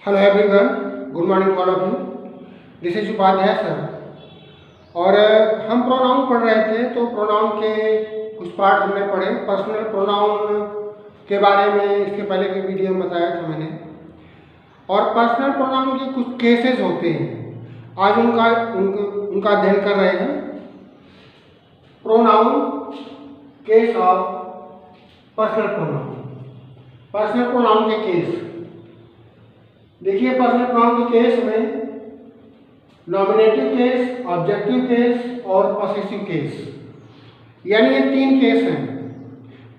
Hello everyone, good morning all of you. This is Upadhyay sir. और हम pronoun पढ़ रहे थे, तो प्रोनाउन के कुछ पार्ट हमने पढ़े। पर्सनल प्रोनाउन के बारे में इसके पहले की वीडियो में बताया था मैंने। और पर्सनल प्रोनाउन के कुछ केसेस होते हैं, आज उनका अध्ययन कर रहे हैं। Pronoun case of personal pronoun. Personal pronoun के केस देखिए। पर्सनल प्रोनाउन के केस में नॉमिनेटिव केस, ऑब्जेक्टिव केस और पॉसेसिव केस, यानी ये तीन केस हैं।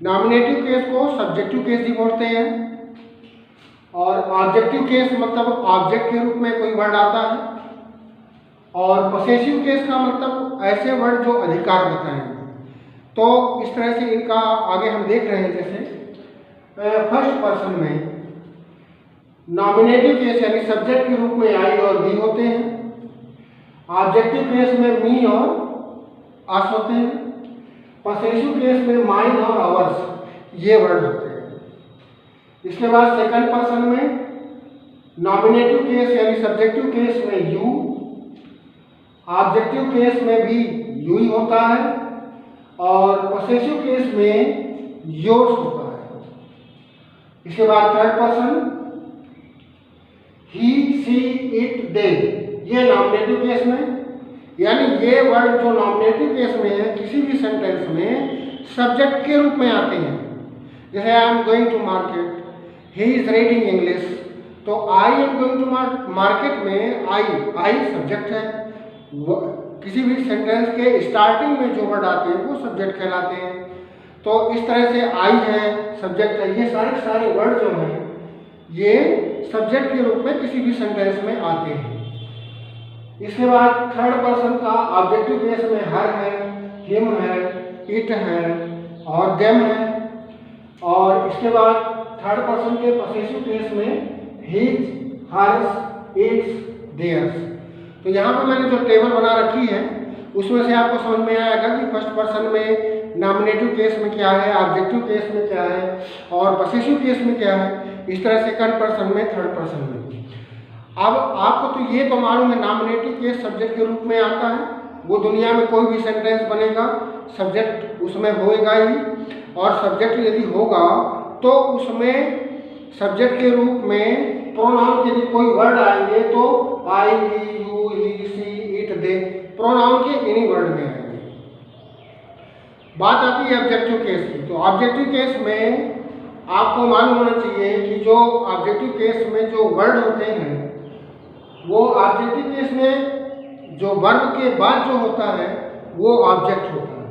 नॉमिनेटिव केस को सब्जेक्टिव केस भी बोलते हैं, और ऑब्जेक्टिव केस मतलब ऑब्जेक्ट के रूप में कोई वर्ड आता है, और पॉसेसिव केस का मतलब ऐसे वर्ड जो अधिकार बताएं। तो इस तरह से इनका आगे हम देख रहे हैं। जैसे फर्स्ट पर्सन में नॉमिनेटिव केस यानी सब्जेक्ट के रूप में आई और वी होते हैं। ऑब्जेक्टिव केस में मी और अस होते हैं। पॉसेसिव केस में माइन और अवर्स ये वर्ड होते हैं। इसके बाद सेकंड पर्सन में नॉमिनेटिव केस यानी सब्जेक्टिव केस में यू, ऑब्जेक्टिव केस में भी यू ही होता है, और पॉसेसिव केस में योर्स होता है। इसके बाद third person he, she, it, they, ये नॉमिनेटिव केस में, यानी ये वर्ड जो नॉमिनेटिव केस में है किसी भी सेंटेंस में सब्जेक्ट के रूप में आते हैं। जैसे I am going to market, he is reading English, तो I am going to market में आई सब्जेक्ट है। किसी भी सेंटेंस के स्टार्टिंग में जो वर्ड आते हैं वो सब्जेक्ट कहलाते हैं। तो इस तरह से आई है, सब्जेक्ट है, ये सारे वर्ड जो हैं ये सब्जेक्ट के रूप में किसी भी सेंटेंस में आते हैं। इसके बाद थर्ड पर्सन का ऑब्जेक्टिव केस में हर है, हिम है, इट है और देम है। और इसके बाद थर्ड पर्सन के पॉसेसिव केस में हिज, हर्स, इट्स, देयर्स। तो यहाँ पर मैंने जो टेबल बना रखी है उसमें से आपको समझ में आएगा कि फर्स्ट पर्सन में नॉमिनेटिव केस में क्या है, ऑब्जेक्टिव केस में क्या है और पॉसेसिव केस में क्या है। इस तरह सेकंड पर्सन में, थर्ड पर्सन में। अब आपको तो ये तो मालूम है नॉमिनेटिव केस सब्जेक्ट के रूप में आता है। वो दुनिया में कोई भी सेंटेंस बनेगा सब्जेक्ट उसमें होएगा ही, और सब्जेक्ट यदि होगा तो उसमें सब्जेक्ट के रूप में प्रोनाउन के लिए कोई वर्ड आएंगे तो I, we, you, he, she, it, they, pronoun के इन्हीं वर्ड में आएंगे। बात आती है ऑब्जेक्टिव केस की। तो ऑब्जेक्टिव केस में आपको मालूम होना चाहिए कि जो ऑब्जेक्टिव केस में जो वर्ड होते हैं वो ऑब्जेक्टिव केस में जो वर्ब के बाद जो होता है वो ऑब्जेक्ट होता है,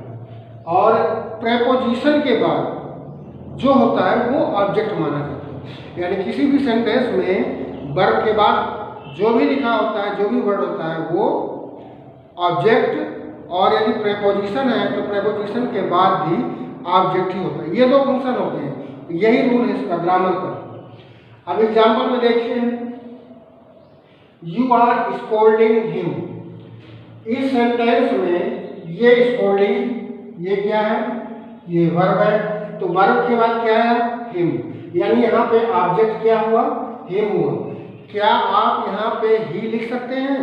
और प्रेपोजिशन के बाद जो होता है वो ऑब्जेक्ट माना जाता है। यानी किसी भी सेंटेंस में वर्ब के बाद जो भी लिखा होता है, जो भी वर्ड होता है वो ऑब्जेक्ट, और यदि प्रेपोजिशन है तो प्रेपोजिशन के बाद भी ऑब्जेक्ट ही होता है। ये दो फंक्शन होते हैं, यही रूल है इसका ग्रामर का। अब एग्जाम्पल में देखिए, यू आर स्कोल्डिंग हिम। इस सेंटेंस में ये स्कोल्डिंग ये क्या है, ये वर्ब है। तो वर्ब के बाद क्या है, हिम, यानी यहाँ पे ऑब्जेक्ट क्या हुआ, हिम हुआ। क्या आप यहाँ पे ही लिख सकते हैं?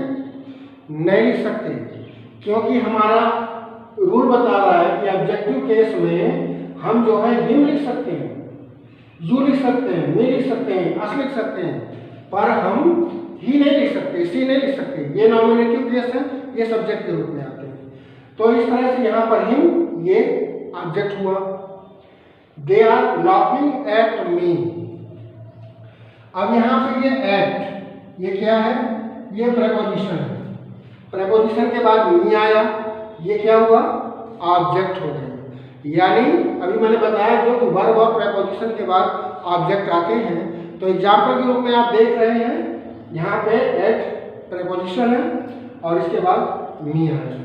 नहीं लिख सकते, क्योंकि हमारा रूल बता रहा है कि ऑब्जेक्टिव केस में हम जो है हिम लिख सकते हैं, यू लिख सकते हैं, मी लिख सकते हैं, अस लिख सकते हैं, पर हम ही नहीं लिख सकते, सी नहीं लिख सकते। ये नॉमिनेटिव केस है, ये सब्जेक्ट के रूप में आते हैं। तो इस तरह से यहाँ पर हिम ये ऑब्जेक्ट हुआ। They are laughing at me. अब यहाँ पे ये एट, ये क्या है, ये प्रेपोजिशन है। प्रेपोजिशन के बाद मी आया, ये क्या हुआ, ऑब्जेक्ट हो गया। यानी अभी मैंने बताया जो वर्ब और प्रेपोजिशन के बाद ऑब्जेक्ट आते हैं। तो एग्जाम्पल के रूप में आप देख रहे हैं यहाँ पे एट प्रेपोजिशन है और इसके बाद मी है।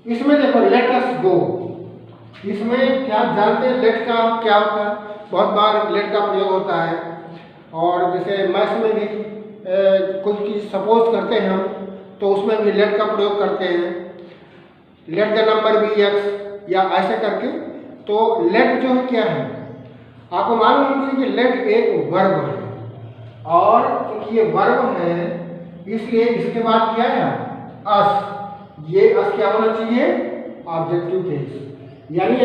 इसमें देखो लेट अस गो, इसमें क्या जानते हैं लेट का क्या होता है? बहुत बार लेट का प्रयोग होता है, और जैसे मैथ्स में भी कुछ चीज़ सपोज करते हैं हम, तो उसमें भी लेट का प्रयोग करते हैं। Let the number be x या ऐसे करके। तो लेट जो है क्या है, आपको मालूम है कि लेट एक वर्ब है, और क्योंकि ये वर्ब है इसलिए इसके बाद क्या है अस, ये अस क्या होना चाहिए ऑब्जेक्टिव केस, यानी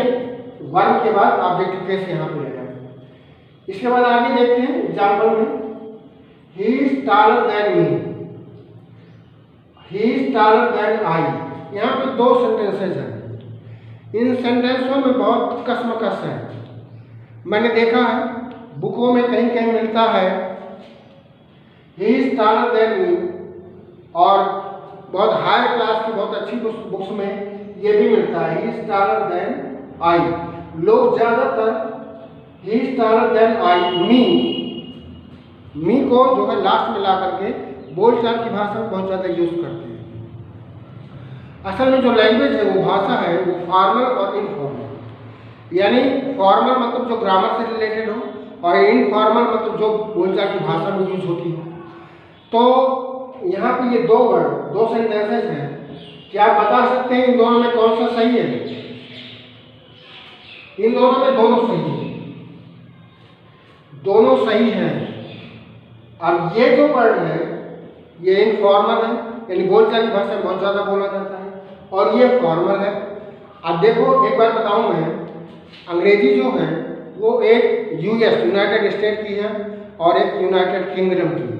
वर्ब के बाद ऑब्जेक्टिव केस यहाँ पे रहेगा। इसके बाद आगे देखते हैं एग्जाम्पल में, he is taller than me, he is taller than I. यहाँ पे दो सेंटेंसेज हैं, इन सेंटेंसों में बहुत कसमकस है। मैंने देखा है बुकों में कहीं कहीं मिलता है ही इज टॉलर देन मी, और बहुत हाई क्लास की बहुत अच्छी बुक्स में ये भी मिलता है he is taller than I. लोग ज़्यादातर he is taller than I me को जो है लास्ट में ला करके बोलचाल की भाषा में बहुत ज़्यादा यूज करते हैं। असल में जो लैंग्वेज है वो भाषा है वो फॉर्मल और इनफॉर्मल, यानी फॉर्मल मतलब जो ग्रामर से रिलेटेड हो और इनफॉर्मल मतलब जो बोलचाल की भाषा में यूज होती हो। तो यहाँ पे ये दो वर्ड, दो सेंटेंसेस हैं, क्या आप बता सकते हैं इन दोनों में कौन सा सही है? इन दोनों में दोनों सही है, दोनों सही हैं। अब ये जो वर्ड है ये इनफॉर्मल है, यानी बोलचाल की भाषा में बहुत ज़्यादा बोला जाता है, और ये फॉर्मल है। अब देखो एक बात बताऊं मैं, अंग्रेजी जो है वो एक यूएस यूनाइटेड स्टेट की है और एक यूनाइटेड किंगडम की है,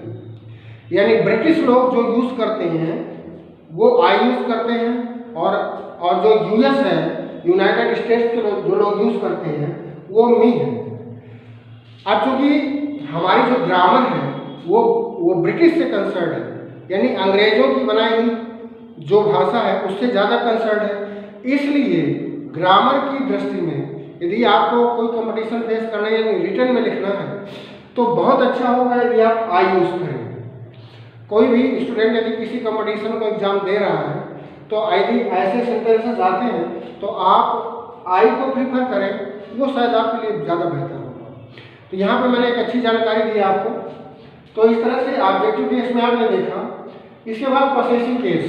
यानी ब्रिटिश लोग जो यूज़ करते हैं वो आई यूज़ करते हैं, और जो यूएस है यूनाइटेड स्टेट्स के लोग जो लोग यूज़ करते हैं वो मी है। अब चूँकि हमारी जो ग्रामर है वो ब्रिटिश से कंसर्न है, यानी अंग्रेजों की बनाई हुई जो भाषा है उससे ज़्यादा कंसर्न है। इसलिए ग्रामर की दृष्टि में यदि आपको कोई कंपटीशन फेस करना है यानी रिटर्न में लिखना है तो बहुत अच्छा होगा यदि आप आई यूज़ करें। कोई भी स्टूडेंट यदि किसी कंपटीशन को एग्जाम दे रहा है तो यदि ऐसे सेंटेंसेस आते हैं तो आप आई को प्रीफर करें, वो शायद आपके लिए ज़्यादा बेहतर होगा। तो यहाँ पे मैंने एक अच्छी जानकारी दी आपको। तो इस तरह से ऑब्जेक्टिव केस में आपने देखा। इसके बाद पसेसिव केस,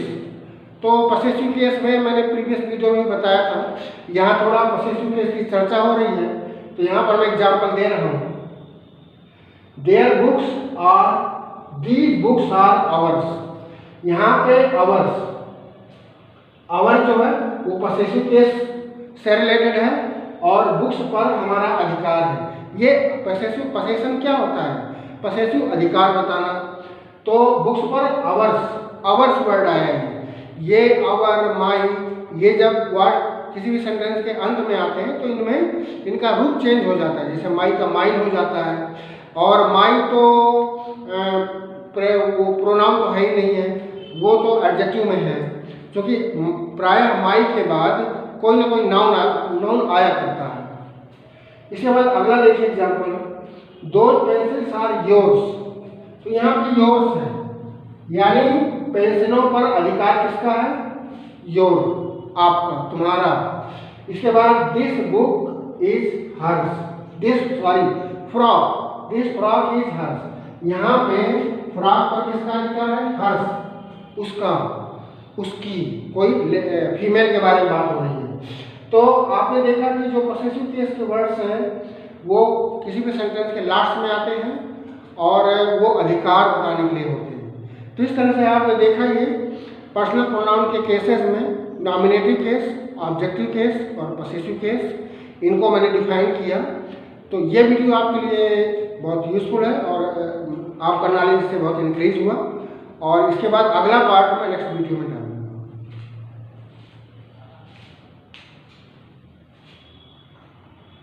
तो पसेसिव केस में मैंने प्रीवियस वीडियो में बताया था, यहाँ थोड़ा पसेसिव केस की चर्चा हो रही है तो यहाँ पर मैं एग्जाम्पल दे रहा हूँ। Their books are, these books are ours. यहाँ पे आवर्स, आवर्स जो है वो पसेसिव केस से रिलेटेड है और बुक्स पर हमारा अधिकार है। ये पसेशन क्या होता है? पसेसिव अधिकार बताना। तो बुक्स पर आवर्स वर्ड आया है, ये आवर, माई, ये जब वर्ड किसी भी सेंटेंस के अंत में आते हैं तो इनमें इनका रूप चेंज हो जाता है। जैसे माई का माइन हो जाता है, और माई तो वो प्रोनाउन तो है ही नहीं है, वो तो एडजेक्टिव में है, क्योंकि प्रायः माई के बाद कोई ना कोई नाउन आया करता है। इसके बाद अगला देखिए example, those pencils are yours. तो यहाँ पे योर्स है, यानी पेंसिलों पर अधिकार किसका है? योर, आपका, तुम्हारा। इसके बाद this book is hers, this frock is hers. यहाँ पे फ्रॉक पर किसका अधिकार है? हर्स, उसका, उसकी, कोई फीमेल के बारे में बात हो रही है। तो आपने देखा कि जो पसेसिव केस के वर्ड्स हैं वो किसी भी सेंटेंस के लास्ट में आते हैं और वो अधिकार बताने के लिए होते हैं। तो इस तरह से आपने देखा ये पर्सनल प्रोनाउन के केसेस में नॉमिनेटिव केस, ऑब्जेक्टिव केस और पसेसिव केस, इनको मैंने डिफाइन किया। तो ये वीडियो आपके लिए बहुत यूज़फुल है और आपका नॉलेज इससे बहुत इंक्रीज हुआ। और इसके बाद अगला पार्ट में नेक्स्ट वीडियो में